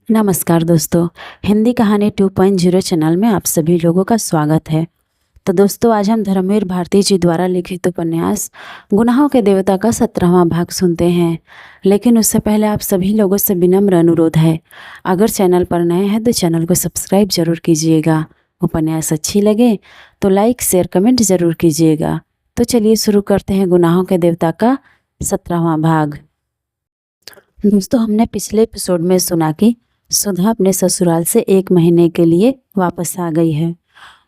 नमस्कार दोस्तों। हिंदी कहानी 2.0 चैनल में आप सभी लोगों का स्वागत है। तो दोस्तों, आज हम धर्मवीर भारती जी द्वारा लिखित उपन्यास गुनाहों के देवता का 17वां भाग सुनते हैं। लेकिन उससे पहले आप सभी लोगों से विनम्र अनुरोध है, अगर चैनल पर नए हैं तो चैनल को सब्सक्राइब जरूर कीजिएगा। उपन्यास अच्छी लगे तो लाइक शेयर कमेंट जरूर कीजिएगा। तो चलिए शुरू करते हैं गुनाहों के देवता का 17वां भाग। दोस्तों, हमने पिछले एपिसोड में सुना कि सुधा अपने ससुराल से 1 महीने के लिए वापस आ गई है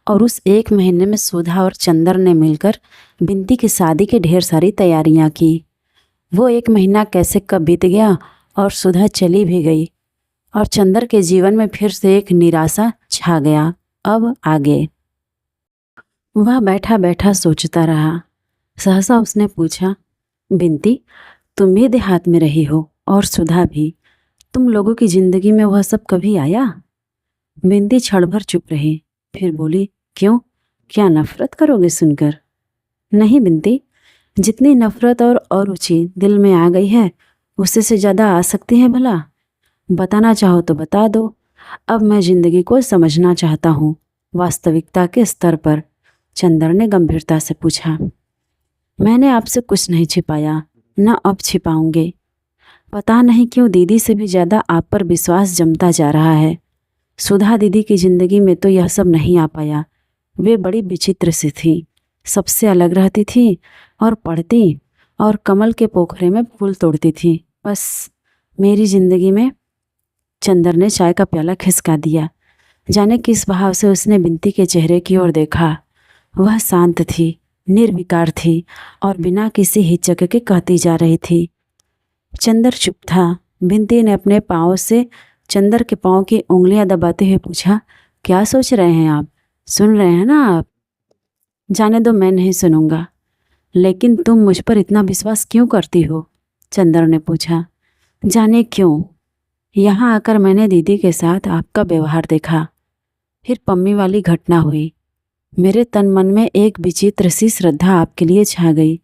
और उस 1 महीने में सुधा और चंदर ने मिलकर बिंती की शादी की ढेर सारी तैयारियां की। वो 1 महीना कैसे कब बीत गया और सुधा चली भी गई और चंदर के जीवन में फिर से एक निराशा छा गया। अब आगे वह बैठा बैठा सोचता रहा। सहसा उसने पूछा, बिंती, तुम भी देहात में रही हो और सुधा भी, तुम लोगों की जिंदगी में वह सब कभी आया? बिंदी क्षण भर चुप रही, फिर बोली, क्यों, क्या नफरत करोगे सुनकर? नहीं बिंदी, जितनी नफरत और अरुचि दिल में आ गई है उससे से ज़्यादा आ सकती है भला? बताना चाहो तो बता दो। अब मैं जिंदगी को समझना चाहता हूँ, वास्तविकता के स्तर पर। चंदर ने गंभीरता से पूछा। मैंने आपसे कुछ नहीं छिपाया, न अब छिपाऊंगे। पता नहीं क्यों दीदी से भी ज़्यादा आप पर विश्वास जमता जा रहा है। सुधा दीदी की ज़िंदगी में तो यह सब नहीं आ पाया। वे बड़ी विचित्र सी थी, सबसे अलग रहती थी और पढ़ती और कमल के पोखरे में फूल तोड़ती थी। बस मेरी ज़िंदगी में। चंदर ने चाय का प्याला खिसका दिया। जाने किस भाव से उसने बिंती के चेहरे की ओर देखा। वह शांत थी, निर्विकार थी और बिना किसी हिचक के कहती जा रही थी। चंदर चुप था। बिंती ने अपने पाँव से चंदर के पाँव की उंगलियां दबाते हुए पूछा, क्या सोच रहे हैं आप? सुन रहे हैं ना आप? जाने दो, मैं नहीं सुनूंगा। लेकिन तुम मुझ पर इतना विश्वास क्यों करती हो? चंदर ने पूछा। जाने क्यों, यहाँ आकर मैंने दीदी के साथ आपका व्यवहार देखा, फिर पम्मी वाली घटना हुई। मेरे तन मन में एक विचित्र सी श्रद्धा आपके लिए छा गई।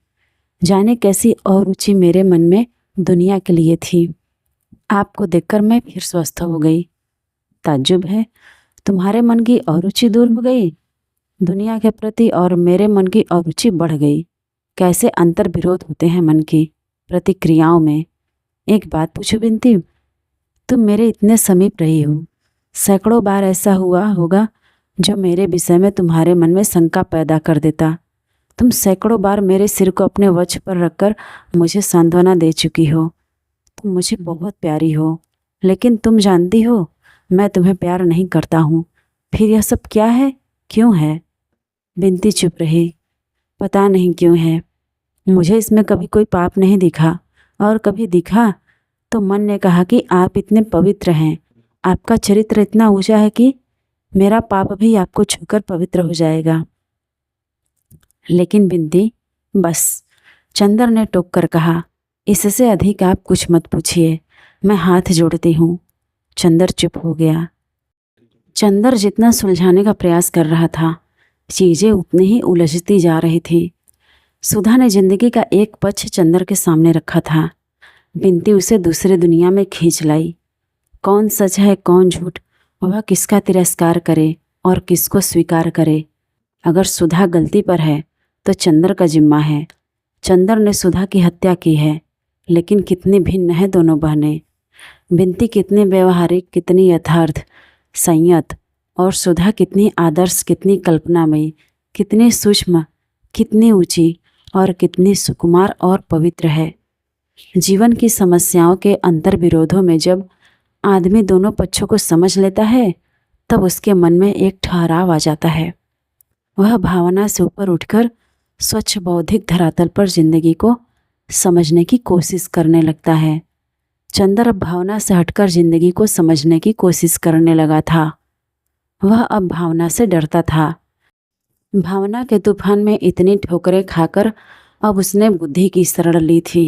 जाने कैसी और रुचि मेरे मन में दुनिया के लिए थी। आपको देखकर मैं फिर स्वस्थ हो गई। ताज्जुब है, तुम्हारे मन की अरुचि दूर हो गई दुनिया के प्रति और मेरे मन की अरुचि बढ़ गई। कैसे अंतर विरोध होते हैं मन की प्रतिक्रियाओं में। एक बात पूछो बिंती, तुम मेरे इतने समीप रही हो, सैकड़ों बार ऐसा हुआ होगा जो मेरे विषय में तुम्हारे मन में शंका पैदा कर देता। तुम सैकड़ों बार मेरे सिर को अपने वक्ष पर रखकर मुझे सांत्वना दे चुकी हो। तुम मुझे बहुत प्यारी हो, लेकिन तुम जानती हो मैं तुम्हें प्यार नहीं करता हूँ। फिर यह सब क्या है, क्यों है? बिंती चुप रही। पता नहीं क्यों है। मुझे इसमें कभी कोई पाप नहीं दिखा, और कभी दिखा तो मन ने कहा कि आप इतने पवित्र हैं, आपका चरित्र इतना ऊंचा है कि मेरा पाप भी आपको छूकर पवित्र हो जाएगा। लेकिन बिंती, बस, चंदर ने टोक कर कहा, इससे अधिक आप कुछ मत पूछिए, मैं हाथ जोड़ती हूँ। चंदर चुप हो गया। चंदर जितना सुलझाने का प्रयास कर रहा था, चीज़ें उतनी ही उलझती जा रही थी। सुधा ने जिंदगी का एक पक्ष चंदर के सामने रखा था। बिंती उसे दूसरे दुनिया में खींच लाई। कौन सच है कौन झूठ, वह किसका तिरस्कार करे और किसको स्वीकार करे। अगर सुधा गलती पर है तो चंदर का जिम्मा है। चंदर ने सुधा की हत्या की है, लेकिन कितनी भिन्न है दोनों बहनें। बिंती कितनी व्यवहारिक, कितनी यथार्थ संयत, और सुधा कितनी आदर्श, कितनी कल्पनामयी, कितनी सूक्ष्म, कितनी ऊंची और कितनी सुकुमार और पवित्र है। जीवन की समस्याओं के अंतर विरोधों में जब आदमी दोनों पक्षों को समझ लेता है, तब उसके मन में एक ठहराव आ जाता है। वह भावना से ऊपर उठकर स्वच्छ बौद्धिक धरातल पर जिंदगी को समझने की कोशिश करने लगता है। चंदर अब भावना से हटकर जिंदगी को समझने की कोशिश करने लगा था। वह अब भावना से डरता था। भावना के तूफान में इतनी ठोकरें खाकर अब उसने बुद्धि की शरण ली थी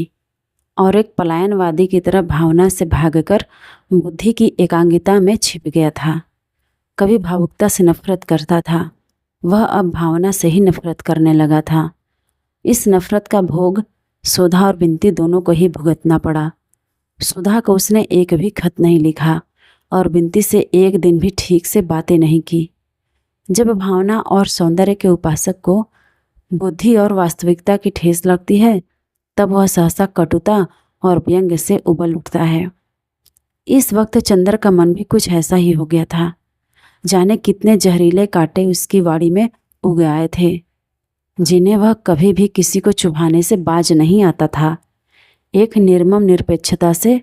और एक पलायनवादी की तरह भावना से भागकर बुद्धि की एकांगिता में छिप गया था। कभी भावुकता से नफरत करता था, वह अब भावना से ही नफरत करने लगा था। इस नफरत का भोग सुधा और बिंती दोनों को ही भुगतना पड़ा। सुधा को उसने एक भी खत नहीं लिखा और बिनती से एक दिन भी ठीक से बातें नहीं की। जब भावना और सौंदर्य के उपासक को बुद्धि और वास्तविकता की ठेस लगती है, तब वह सहसा कटुता और व्यंग्य से उबल उठता है। इस वक्त चंदर का मन भी कुछ ऐसा ही हो गया था। जाने कितने जहरीले कांटे उसकी वाड़ी में उग आए थे, जिन्हें वह कभी भी किसी को चुभाने से बाज नहीं आता था। एक निर्मम निरपेक्षता से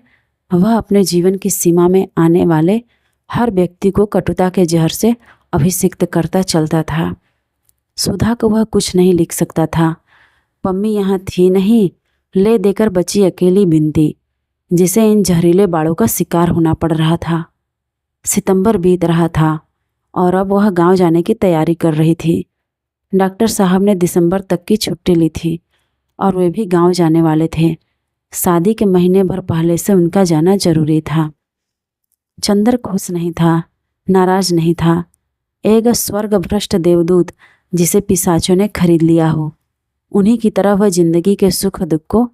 वह अपने जीवन की सीमा में आने वाले हर व्यक्ति को कटुता के जहर से अभिषिक्त करता चलता था। सुधा को वह कुछ नहीं लिख सकता था। पम्मी यहाँ थी नहीं, ले देकर बची अकेली बिनती, जिसे इन जहरीले बाड़ों का शिकार होना पड़ रहा था। सितंबर बीत रहा था और अब वह गांव जाने की तैयारी कर रही थी। डॉक्टर साहब ने दिसंबर तक की छुट्टी ली थी और वे भी गांव जाने वाले थे। शादी के महीने भर पहले से उनका जाना जरूरी था। चंदर खुश नहीं था, नाराज नहीं था। एक स्वर्ग भ्रष्ट देवदूत जिसे पिशाचों ने खरीद लिया हो, उन्हीं की तरह वह जिंदगी के सुख दुख को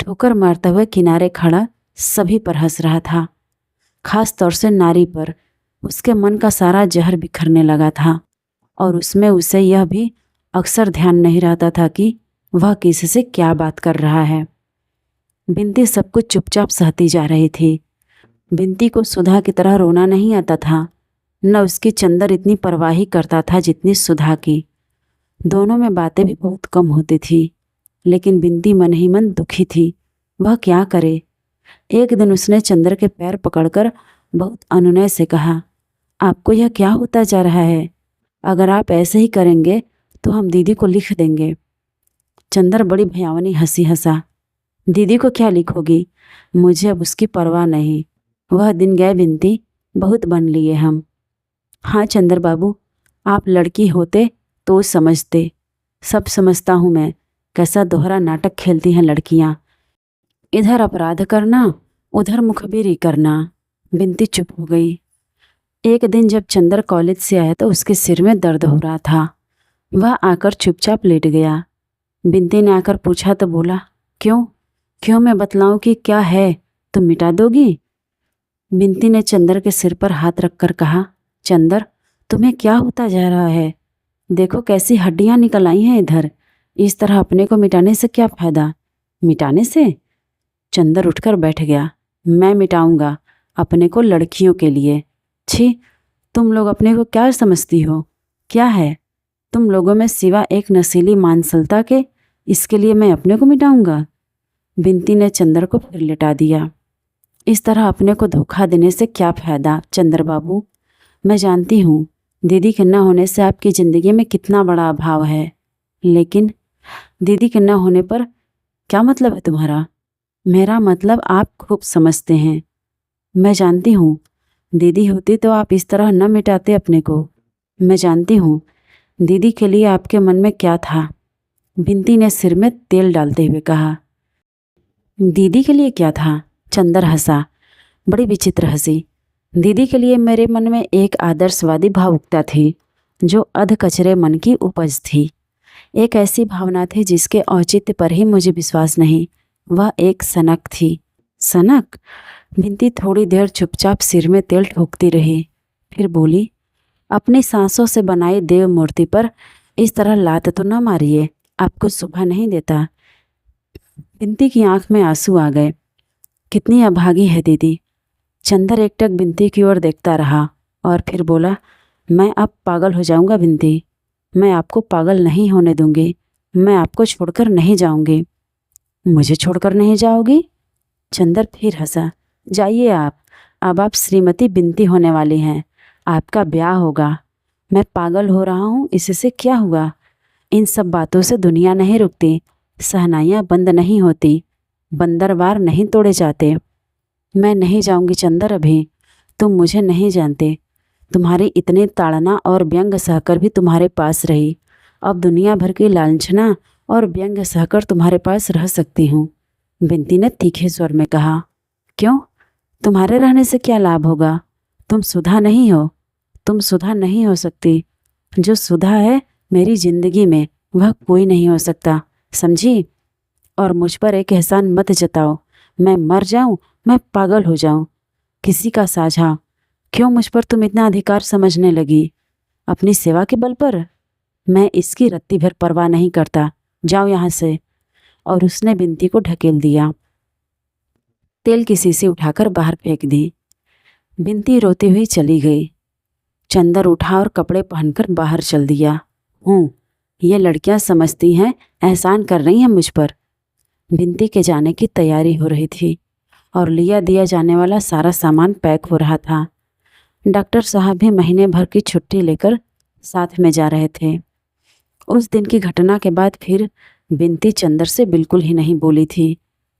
ठोकर मारते हुए किनारे खड़ा सभी पर हंस रहा था। खास तौर से नारी पर उसके मन का सारा जहर बिखरने लगा था और उसमें उसे यह भी अक्सर ध्यान नहीं रहता था कि वह किसी से क्या बात कर रहा है। बिनती सब कुछ चुपचाप सहती जा रही थी। बिनती को सुधा की तरह रोना नहीं आता था, न उसकी चंदर इतनी परवाही करता था जितनी सुधा की। दोनों में बातें भी बहुत कम होती थी, लेकिन बिनती मन ही मन दुखी थी। वह क्या करे। एक दिन उसने चंदर के पैर पकड़कर बहुत अनुनय से कहा, आपको यह क्या होता जा रहा है? अगर आप ऐसे ही करेंगे तो हम दीदी को लिख देंगे। चंदर बड़ी भयावनी हंसी हंसा। दीदी को क्या लिखोगी? मुझे अब उसकी परवाह नहीं। वह दिन गए बिनती, बहुत बन लिए हम। हाँ चंदर बाबू, आप लड़की होते तो समझते। सब समझता हूँ मैं। कैसा दोहरा नाटक खेलती हैं लड़कियाँ, इधर अपराध करना, उधर मुखबिरी करना। बिनती चुप हो गई। एक दिन जब चंदर कॉलेज से आया तो उसके सिर में दर्द हो रहा था। वह आकर चुपचाप लेट गया। बिनती ने आकर पूछा तो बोला, क्यों क्यों मैं बतलाऊं कि क्या है, तुम मिटा दोगी? बिनती ने चंदर के सिर पर हाथ रखकर कहा, चंदर तुम्हें क्या होता जा रहा है? देखो कैसी हड्डियां निकल आई हैं इधर। इस तरह अपने को मिटाने से क्या फायदा? मिटाने से? चंदर उठकर बैठ गया। मैं मिटाऊंगा अपने को लड़कियों के लिए। छी, तुम लोग अपने को क्या समझती हो? क्या है तुम लोगों में सिवा एक नशीली मांसलता के? इसके लिए मैं अपने को मिटाऊंगा? बिनती ने चंदर को फिर लिटा दिया। इस तरह अपने को धोखा देने से क्या फायदा चंदर बाबू? मैं जानती हूँ दीदी के न होने से आपकी ज़िंदगी में कितना बड़ा अभाव है, लेकिन दीदी के न होने पर क्या मतलब है तुम्हारा? मेरा मतलब आप खूब समझते हैं। मैं जानती हूँ दीदी होती तो आप इस तरह न मिटाते अपने को। मैं जानती हूँ दीदी के लिए आपके मन में क्या था। बिनती ने सिर में तेल डालते हुए कहा। दीदी के लिए क्या था? चंदर हंसा, बड़ी विचित्र हंसी। दीदी के लिए मेरे मन में एक आदर्शवादी भावुकता थी जो अध कचरे मन की उपज थी। एक ऐसी भावना थी जिसके औचित्य पर ही मुझे विश्वास नहीं। वह एक सनक थी। सनक? बिनती थोड़ी देर चुपचाप सिर में तेल ठोकती रही, फिर बोली, अपनी सांसों से बनाई देव मूर्ति पर इस तरह लात तो न मारिए, आपको शोभा नहीं देता। बिनती की आंख में आंसू आ गए। कितनी अभागी है दीदी। चंदर एकटक बिनती की ओर देखता रहा और फिर बोला, मैं अब पागल हो जाऊंगा बिनती। मैं आपको पागल नहीं होने दूंगी। मैं आपको छोड़कर नहीं जाऊंगी। मुझे छोड़कर नहीं जाओगी? चंदर फिर हंसा। जाइए आप, अब आप श्रीमती बिनती होने वाली हैं। आपका ब्याह होगा। मैं पागल हो रहा हूँ, इससे क्या हुआ? इन सब बातों से दुनिया नहीं रुकती, सहनाइयाँ बंद नहीं होती, बंदरवार नहीं तोड़े जाते। मैं नहीं जाऊंगी चंदर अभी। तुम मुझे नहीं जानते। तुम्हारी इतने ताड़ना और व्यंग सहकर भी तुम्हारे पास रही। अब दुनिया भर की लांछना और व्यंग सहकर तुम्हारे पास रह सकती हूँ। बिनती ने तीखे स्वर में कहा। क्यों? तुम्हारे रहने से क्या लाभ होगा? तुम सुधा नहीं हो। तुम सुधा नहीं हो सकती। जो सुधा है मेरी जिंदगी में, वह कोई नहीं हो सकता, समझी? और मुझ पर एक एहसान मत जताओ। मैं मर जाऊं, मैं पागल हो जाऊं, किसी का साझा क्यों मुझ पर तुम इतना अधिकार समझने लगी? अपनी सेवा के बल पर? मैं इसकी रत्ती भर परवाह नहीं करता, जाओ यहाँ से। और उसने बिंती को ढकेल दिया। तेल की शीशी उठाकर बाहर फेंक दी। बिंती रोती हुई चली गई। चंदर उठा और कपड़े पहनकर बाहर चल दिया। ये लड़कियां समझती हैं एहसान कर रही हैं मुझ पर। बिंती के जाने की तैयारी हो रही थी और लिया दिया जाने वाला सारा सामान पैक हो रहा था। डॉक्टर साहब भी महीने भर की छुट्टी लेकर साथ में जा रहे थे। उस दिन की घटना के बाद फिर बिंती चंदर से बिल्कुल ही नहीं बोली थी।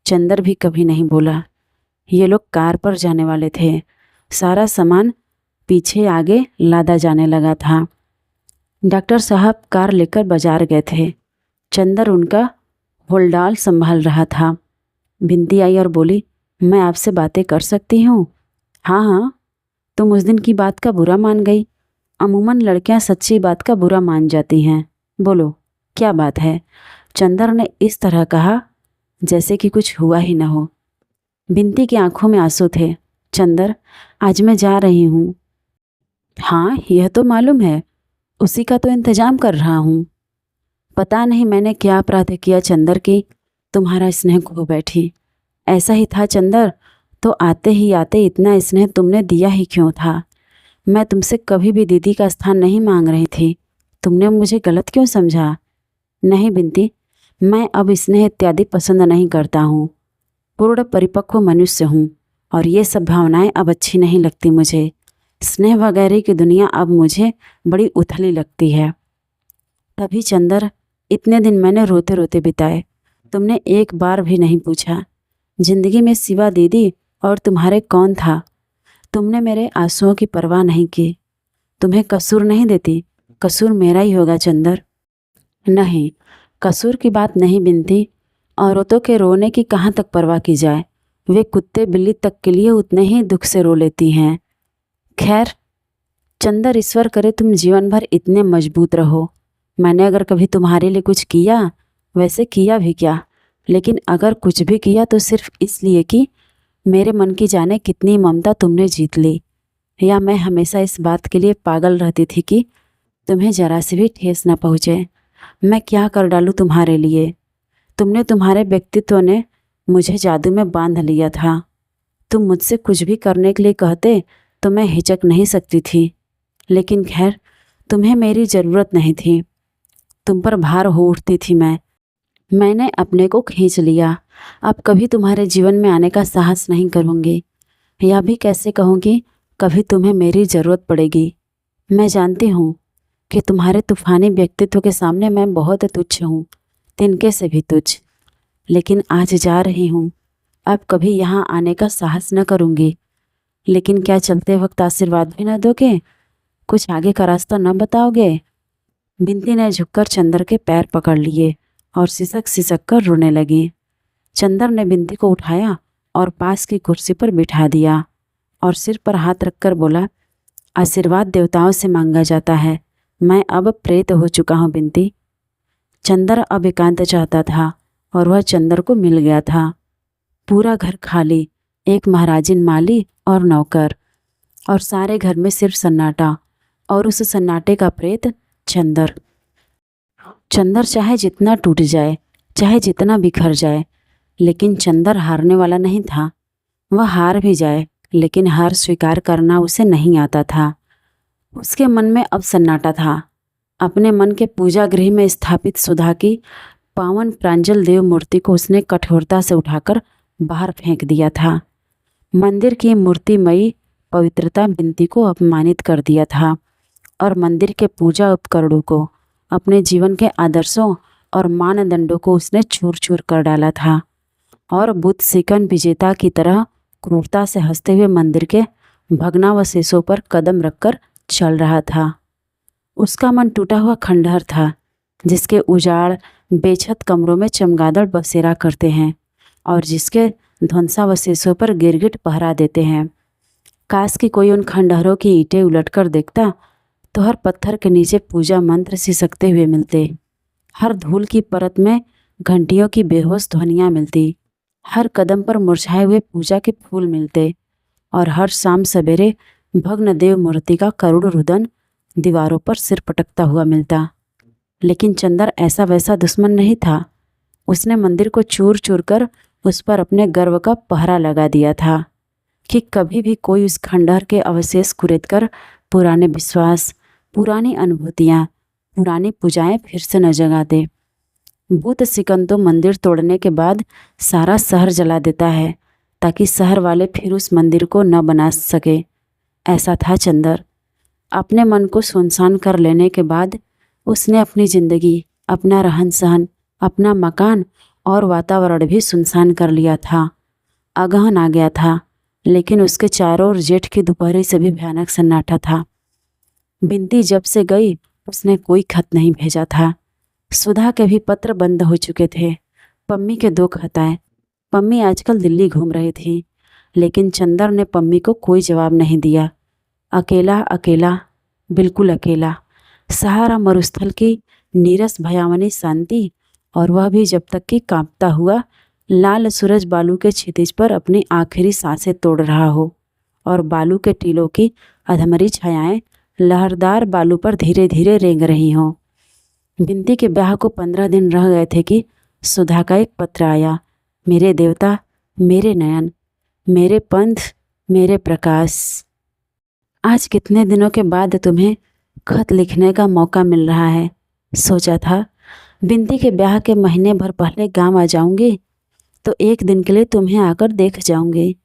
चंदर भी कभी नहीं बोला। ये लोग कार पर जाने वाले थे। सारा सामान पीछे आगे लादा जाने लगा था। डॉक्टर साहब कार लेकर बाजार गए थे। चंदर उनका होलडाल संभाल रहा था। बिंती आई और बोली, मैं आपसे बातें कर सकती हूँ? हाँ हाँ, तुम उस दिन की बात का बुरा मान गई। अमूमन लड़कियां सच्ची बात का बुरा मान जाती हैं। बोलो, क्या बात है? चंदर ने इस तरह कहा जैसे कि कुछ हुआ ही न हो। बिंती की आंखों में आंसू थे। चंदर, आज मैं जा रही हूँ। हाँ, यह तो मालूम है, उसी का तो इंतजाम कर रहा हूँ। पता नहीं मैंने क्या अपराध किया चंदर की तुम्हारा स्नेह खो बैठी। ऐसा ही था चंदर, तो आते ही आते इतना स्नेह तुमने दिया ही क्यों था? मैं तुमसे कभी भी दीदी का स्थान नहीं मांग रही थी। तुमने मुझे गलत क्यों समझा? नहीं बिंती, मैं अब स्नेह इत्यादि पसंद नहीं करता हूँ। पूर्ण परिपक्व मनुष्य हूँ और ये सब भावनाएं अब अच्छी नहीं लगती मुझे। स्नेह वगैरह की दुनिया अब मुझे बड़ी उथली लगती है। तभी चंदर, इतने दिन मैंने रोते रोते बिताए, तुमने एक बार भी नहीं पूछा जिंदगी में सिवा दीदी और तुम्हारे कौन था? तुमने मेरे आंसुओं की परवाह नहीं की। तुम्हें कसूर नहीं देती, कसूर मेरा ही होगा चंदर। नहीं, कसूर की बात नहीं बिनती। औरतों के रोने की कहाँ तक परवाह की जाए? वे कुत्ते बिल्ली तक के लिए उतने ही दुख से रो लेती हैं। खैर चंदर, ईश्वर करे तुम जीवन भर इतने मजबूत रहो। मैंने अगर कभी तुम्हारे लिए कुछ किया, वैसे किया भी क्या, लेकिन अगर कुछ भी किया तो सिर्फ इसलिए कि मेरे मन की जाने कितनी ममता तुमने जीत ली, या मैं हमेशा इस बात के लिए पागल रहती थी कि तुम्हें जरा से भी ठेस न पहुँचे। मैं क्या कर डालूँ तुम्हारे लिए? तुम्हारे व्यक्तित्व ने मुझे जादू में बांध लिया था। तुम मुझसे कुछ भी करने के लिए कहते तो मैं हिचक नहीं सकती थी, लेकिन खैर तुम्हें मेरी ज़रूरत नहीं थी। तुम पर भार हो उठती थी मैंने अपने को खींच लिया। अब कभी तुम्हारे जीवन में आने का साहस नहीं करूँगी, या भी कैसे कहूँगी, कभी तुम्हें मेरी ज़रूरत पड़ेगी। मैं जानती हूँ कि तुम्हारे तूफ़ानी व्यक्तित्व के सामने मैं बहुत तुच्छ हूँ, तिनके से भी तुच्छ। लेकिन आज जा रही हूँ, अब कभी यहाँ आने का साहस न करूँगी। लेकिन क्या चलते वक्त आशीर्वाद भी न दोगे? कुछ आगे का रास्ता न बताओगे? बिंती ने झुककर चंदर के पैर पकड़ लिए और सिसक सिसक कर रोने लगी। चंदर ने बिंती को उठाया और पास की कुर्सी पर बिठा दिया और सिर पर हाथ रखकर बोला, आशीर्वाद देवताओं से मांगा जाता है। मैं अब प्रेत हो चुका हूँ बिंती। चंदर अब एकांत चाहता था और वह चंदर को मिल गया था। पूरा घर खाली, एक महाराजिन माली और नौकर, और सारे घर में सिर्फ सन्नाटा, और उस सन्नाटे का प्रेत चंदर। चंदर चाहे जितना टूट जाए, चाहे जितना बिखर जाए, लेकिन चंदर हारने वाला नहीं था। वह हार भी जाए, लेकिन हार स्वीकार करना उसे नहीं आता था। उसके मन में अब सन्नाटा था। अपने मन के पूजा गृह में स्थापित सुधा की पावन प्रांजल देव मूर्ति को उसने कठोरता से उठाकर बाहर फेंक दिया था। मंदिर की मूर्तिमयी पवित्रता बिंती को अपमानित कर दिया था और मंदिर के पूजा उपकरणों को, अपने जीवन के आदर्शों और मानदंडों को उसने चूर चूर कर डाला था और बुद्ध सिकन विजेता की तरह क्रूरता से हंसते हुए मंदिर के भग्नावशेषों पर कदम रखकर चल रहा था। उसका मन टूटा हुआ खंडहर था, जिसके उजाड़ बेछत कमरों में चमगादड़ बसेरा करते हैं और जिसके ध्वंसावशेषों पर गिरगिट पहरा देते हैं। काश कि कोई उन खंडहरों की ईंटें उलटकर देखता तो हर पत्थर के नीचे पूजा मंत्र सिसकते हुए मिलते। हर धूल की परत में घंटियों की बेहोश ध्वनियाँ मिलती। हर कदम पर मुरझाए हुए पूजा के फूल मिलते और हर शाम सवेरे भग्न देव मूर्ति का करुण रुदन दीवारों पर सिर पटकता हुआ मिलता। लेकिन चंदर ऐसा वैसा दुश्मन नहीं था। उसने मंदिर को चूर चूर कर उस पर अपने गर्व का पहरा लगा दिया था कि कभी भी कोई उस खंडहर के अवशेष कुरेद कर पुराने विश्वास, पुरानी अनुभूतियाँ, पुरानी पूजाएं फिर से न जगा दे। भूत सिकंदो मंदिर तोड़ने के बाद सारा शहर जला देता है ताकि शहर वाले फिर उस मंदिर को न बना सके। ऐसा था चंदर। अपने मन को सुनसान कर लेने के बाद उसने अपनी जिंदगी, अपना रहन सहन, अपना मकान और वातावरण भी सुनसान कर लिया था। अगहन आ गया था, लेकिन उसके चारों ओर जेठ की दोपहरी से भी भयानक सन्नाटा था। बिनती जब से गई उसने कोई खत नहीं भेजा था। सुधा के भी पत्र बंद हो चुके थे। पम्मी के 2 खत आए। पम्मी आजकल दिल्ली घूम रही थी, लेकिन चंदर ने पम्मी को कोई जवाब नहीं दिया। अकेला अकेला, बिल्कुल अकेला, सहारा मरुस्थल की नीरस भयावनी शांति, और वह भी जब तक कि कांपता हुआ लाल सूरज बालू के क्षितिज पर अपनी आखिरी सांसें तोड़ रहा हो और बालू के टीलों की अधमरी छायाएं लहरदार बालू पर धीरे धीरे रेंग रही हों। बिनती के ब्याह को 15 दिन रह गए थे कि सुधा का एक पत्र आया। मेरे देवता, मेरे नयन, मेरे पंथ, मेरे प्रकाश, आज कितने दिनों के बाद तुम्हें खत लिखने का मौका मिल रहा है। सोचा था बिनती के ब्याह के महीने भर पहले गांव आ जाऊंगी तो एक दिन के लिए तुम्हें आकर देख जाऊंगी,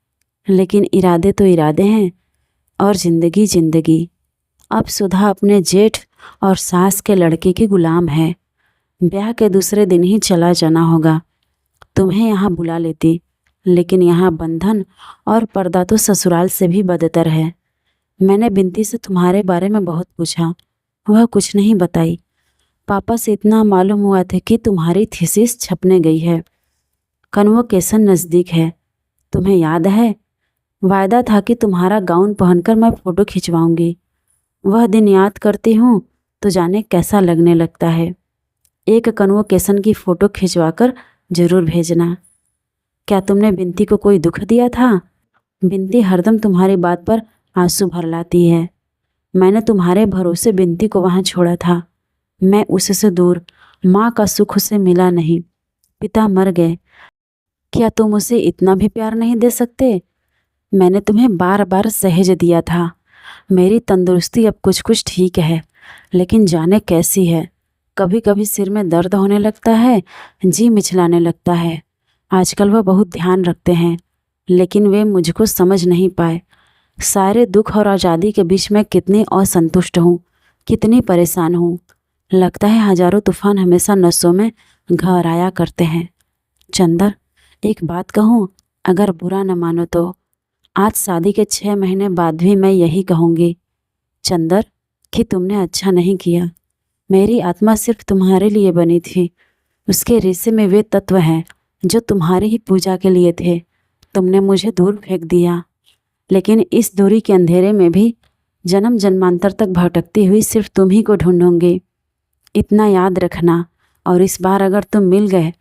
लेकिन इरादे तो इरादे हैं और ज़िंदगी ज़िंदगी। अब सुधा अपने जेठ और सास के लड़के की गुलाम है। ब्याह के दूसरे दिन ही चला जाना होगा। तुम्हें यहाँ बुला लेती, लेकिन यहाँ बंधन और पर्दा तो ससुराल से भी बदतर है। मैंने बिनती से तुम्हारे बारे में बहुत पूछा, वह कुछ नहीं बताई। पापा से इतना मालूम हुआ था कि तुम्हारी थीसिस छपने गई है। कन्वोकेशन नज़दीक है। तुम्हें याद है, वायदा था कि तुम्हारा गाउन पहनकर मैं फ़ोटो खिंचवाऊंगी। वह दिन याद करती हूँ तो जाने कैसा लगने लगता है। एक कन्वोकेशन की फ़ोटो खिंचवाकर ज़रूर भेजना। क्या तुमने बिनती को कोई दुख दिया था? बिनती हरदम तुम्हारी बात पर आंसू भर लाती है। मैंने तुम्हारे भरोसे बिनती को वहाँ छोड़ा था। मैं उससे दूर, माँ का सुख उसे मिला नहीं। पिता मर गए। क्या तुम उसे इतना भी प्यार नहीं दे सकते? मैंने तुम्हें बार बार सहेज दिया था। मेरी तंदुरुस्ती अब कुछ कुछ ठीक है, लेकिन जाने कैसी है। कभी कभी सिर में दर्द होने लगता है, जी मिचलाने लगता है। आजकल वह बहुत ध्यान रखते हैं, लेकिन वे मुझको समझ नहीं पाए। सारे दुख और आज़ादी के बीच में कितनी असंतुष्ट हूँ, कितनी परेशान हूँ। लगता है हजारों तूफान हमेशा नसों में घर आया करते हैं। चंदर, एक बात कहूँ, अगर बुरा न मानो तो आज शादी के 6 महीने बाद भी मैं यही कहूँगी चंदर कि तुमने अच्छा नहीं किया। मेरी आत्मा सिर्फ तुम्हारे लिए बनी थी। उसके रिश्ते में वे तत्व हैं जो तुम्हारी ही पूजा के लिए थे। तुमने मुझे दूर फेंक दिया, लेकिन इस दूरी के अंधेरे में भी जन्म जन्मांतर तक भटकती हुई सिर्फ तुम ही को ढूंढूंगी। इतना याद रखना, और इस बार अगर तुम मिल गए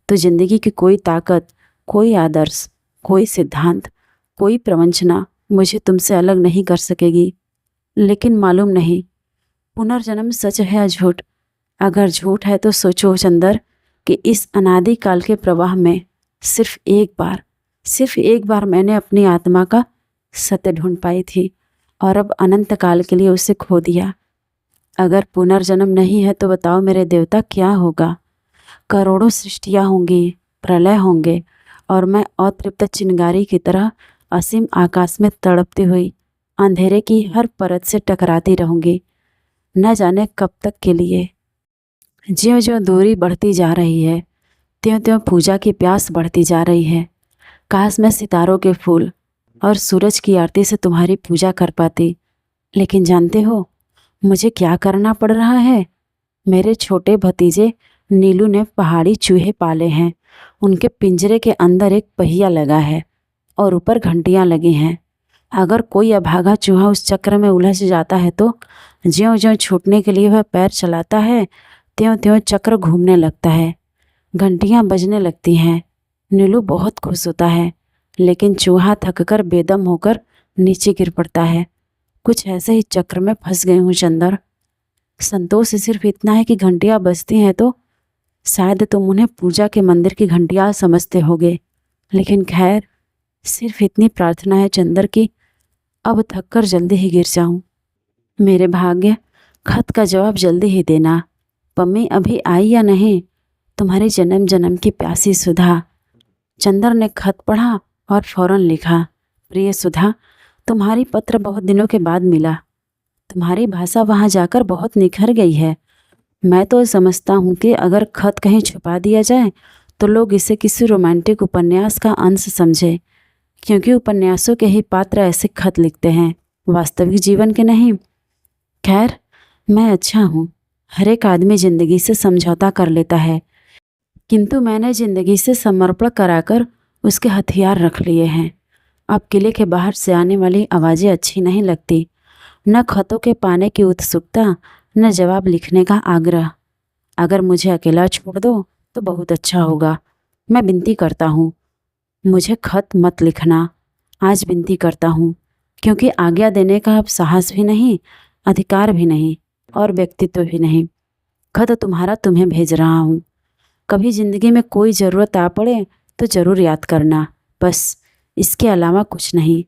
तो ज़िंदगी की कोई ताकत, कोई आदर्श, कोई सिद्धांत, कोई प्रवंचना मुझे तुमसे अलग नहीं कर सकेगी। लेकिन मालूम नहीं पुनर्जन्म सच है या झूठ। अगर झूठ है तो सोचो चंदर कि इस अनादि काल के प्रवाह में सिर्फ एक बार मैंने अपनी आत्मा का सत्य ढूंढ पाई थी, और अब अनंत काल के लिए उसे खो दिया। अगर पुनर्जन्म नहीं है तो बताओ मेरे देवता, क्या होगा? करोड़ों सृष्टियाँ होंगी, प्रलय होंगे, और मैं अतृप्त चिंगारी की तरह असीम आकाश में तड़पती हुई अंधेरे की हर परत से टकराती रहूंगी, न जाने कब तक के लिए। ज्यों ज्यों दूरी बढ़ती जा रही है, त्यों त्यों पूजा की प्यास बढ़ती जा रही है। काश मैं सितारों के फूल और सूरज की आरती से तुम्हारी पूजा कर पाती। लेकिन जानते हो मुझे क्या करना पड़ रहा है? मेरे छोटे भतीजे नीलू ने पहाड़ी चूहे पाले हैं। उनके पिंजरे के अंदर एक पहिया लगा है और ऊपर घंटियां लगी हैं। अगर कोई अभागा चूहा उस चक्र में उलझ जाता है तो ज्यों ज्यों छूटने के लिए वह पैर चलाता है, त्यों त्यों चक्र घूमने लगता है, घंटियां बजने लगती हैं। नीलू बहुत खुश होता है, लेकिन चूहा थककर बेदम होकर नीचे गिर पड़ता है। कुछ ऐसे ही चक्र में फंस गई हूँ चंदर। संतोष सिर्फ इतना है कि घंटियाँ बजती हैं तो शायद तुम उन्हें पूजा के मंदिर की घंटियाँ समझते होगे, लेकिन खैर सिर्फ इतनी प्रार्थना है चंदर की अब थककर जल्दी ही गिर जाऊं। मेरे भाग्य, खत का जवाब जल्दी ही देना। पम्मी अभी आई या नहीं? तुम्हारी जन्म जन्म की प्यासी सुधा। चंदर ने खत पढ़ा और फौरन लिखा, प्रिय सुधा, तुम्हारी पत्र बहुत दिनों के बाद मिला। तुम्हारी भाषा वहाँ जाकर बहुत निखर गई है। मैं तो समझता हूँ कि अगर खत कहीं छुपा दिया जाए तो लोग इसे किसी रोमांटिक उपन्यास का अंश समझे, क्योंकि उपन्यासों के ही पात्र ऐसे खत लिखते हैं, वास्तविक जीवन के नहीं। खैर, मैं अच्छा हूँ। हर एक आदमी ज़िंदगी से समझौता कर लेता है, किंतु मैंने ज़िंदगी से समर्पण कराकर उसके हथियार रख लिए हैं। अब किले के बाहर से आने वाली आवाज़ें अच्छी नहीं लगती, न खतों के पाने की उत्सुकता, न जवाब लिखने का आग्रह। अगर मुझे अकेला छोड़ दो तो बहुत अच्छा होगा। मैं विनती करता हूँ, मुझे खत मत लिखना। आज विनती करता हूँ, क्योंकि आज्ञा देने का अब साहस भी नहीं, अधिकार भी नहीं और व्यक्तित्व भी नहीं। खत तुम्हारा तुम्हें भेज रहा हूँ। कभी ज़िंदगी में कोई ज़रूरत आ पड़े तो ज़रूर याद करना, बस इसके अलावा कुछ नहीं।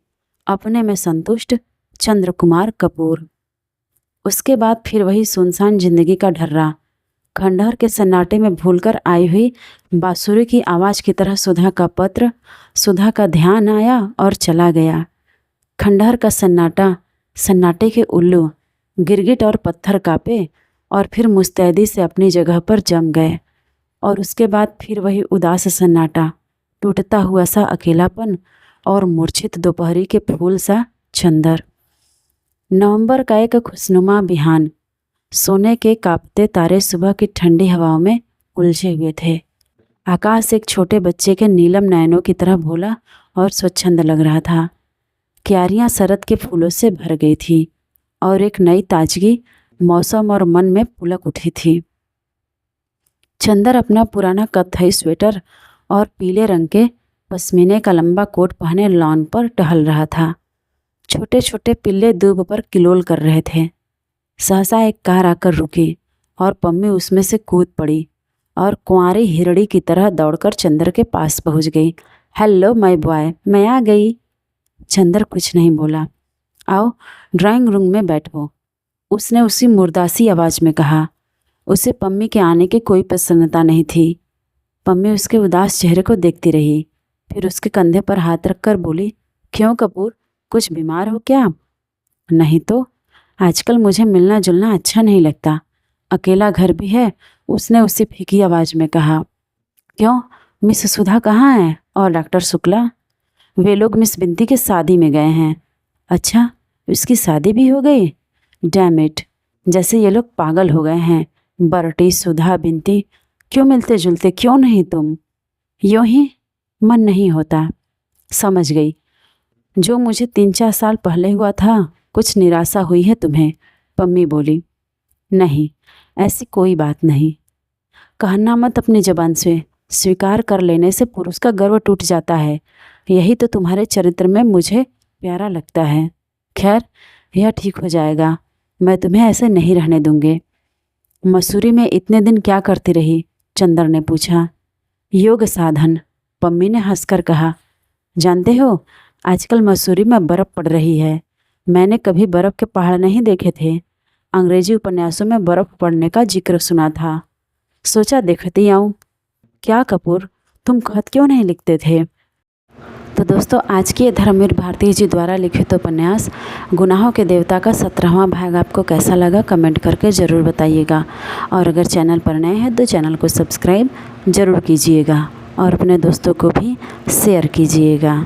अपने में संतुष्ट, चंद्र कुमार कपूर। उसके बाद फिर वही सुनसान जिंदगी का ढर्रा। खंडहर के सन्नाटे में भूलकर आई हुई बांसुरी की आवाज़ की तरह सुधा का पत्र, सुधा का ध्यान आया और चला गया। खंडहर का सन्नाटा, सन्नाटे के उल्लू गिरगिट और पत्थर कांपे और फिर मुस्तैदी से अपनी जगह पर जम गए। और उसके बाद फिर वही उदास सन्नाटा, टूटता हुआ सा अकेलापन और मूर्छित दोपहरी के फूल सा चंदर। नवंबर का एक खुशनुमा बिहान। सोने के कांपते तारे सुबह की ठंडी हवाओं में उलझे हुए थे। आकाश एक छोटे बच्चे के नीलम नयनों की तरह भोला और स्वच्छंद लग रहा था। क्यारियां शरद के फूलों से भर गई थी और एक नई ताजगी मौसम और मन में पुलक उठी थी। चंदर अपना पुराना कत्थई स्वेटर और पीले रंग के पश्मीने का लंबा कोट पहने लॉन पर टहल रहा था। छोटे छोटे पिल्ले दूब पर किलोल कर रहे थे। सहसा एक कार आकर रुकी और पम्मी उसमें से कूद पड़ी और कुंवारी हिरड़ी की तरह दौड़कर चंदर के पास पहुंच गई। हेलो माय बॉय, मैं आ गई। चंदर कुछ नहीं बोला। आओ ड्राइंग रूम में बैठो, उसने उसी मुर्दासी आवाज़ में कहा। उसे पम्मी के आने की कोई प्रसन्नता नहीं थी। पम्मी उसके उदास चेहरे को देखती रही, फिर उसके कंधे पर हाथ रखकर बोली, क्यों कपूर, कुछ बीमार हो क्या? नहीं तो, आजकल मुझे मिलना जुलना अच्छा नहीं लगता। अकेला घर भी है, उसने उसी फीकी आवाज़ में कहा। क्यों, मिस सुधा कहाँ है और डॉक्टर शुक्ला? वे लोग मिस बिंती की शादी में गए हैं। अच्छा, उसकी शादी भी हो गई? डैम इट, जैसे ये लोग पागल हो गए हैं। बरटी, सुधा, बिंती, क्यों मिलते जुलते क्यों नहीं तुम? यूँ ही मन नहीं होता। समझ गई, जो मुझे 3-4 साल पहले हुआ था, कुछ निराशा हुई है तुम्हें? पम्मी बोली। नहीं, ऐसी कोई बात नहीं। कहना मत अपनी जबान से। स्वीकार कर लेने से पुरुष का गर्व टूट जाता है। यही तो तुम्हारे चरित्र में मुझे प्यारा लगता है। खैर, यह ठीक हो जाएगा। मैं तुम्हें ऐसे नहीं रहने दूंगी। मसूरी में इतने दिन क्या करती रही? चंदर ने पूछा। योग साधन, पम्मी ने हंसकर कहा। जानते हो, आजकल मसूरी में बर्फ़ पड़ रही है। मैंने कभी बर्फ़ के पहाड़ नहीं देखे थे। अंग्रेजी उपन्यासों में बर्फ़ पड़ने का जिक्र सुना था। सोचा देखती आऊँ। क्या कपूर, तुम खत क्यों नहीं लिखते थे? तो दोस्तों, आज की धर्मवीर भारती जी द्वारा लिखित उपन्यास गुनाहों के देवता का 17वां भाग आपको कैसा लगा कमेंट करके ज़रूर बताइएगा। और अगर चैनल पर नए हैं तो चैनल को सब्सक्राइब ज़रूर कीजिएगा और अपने दोस्तों को भी शेयर कीजिएगा।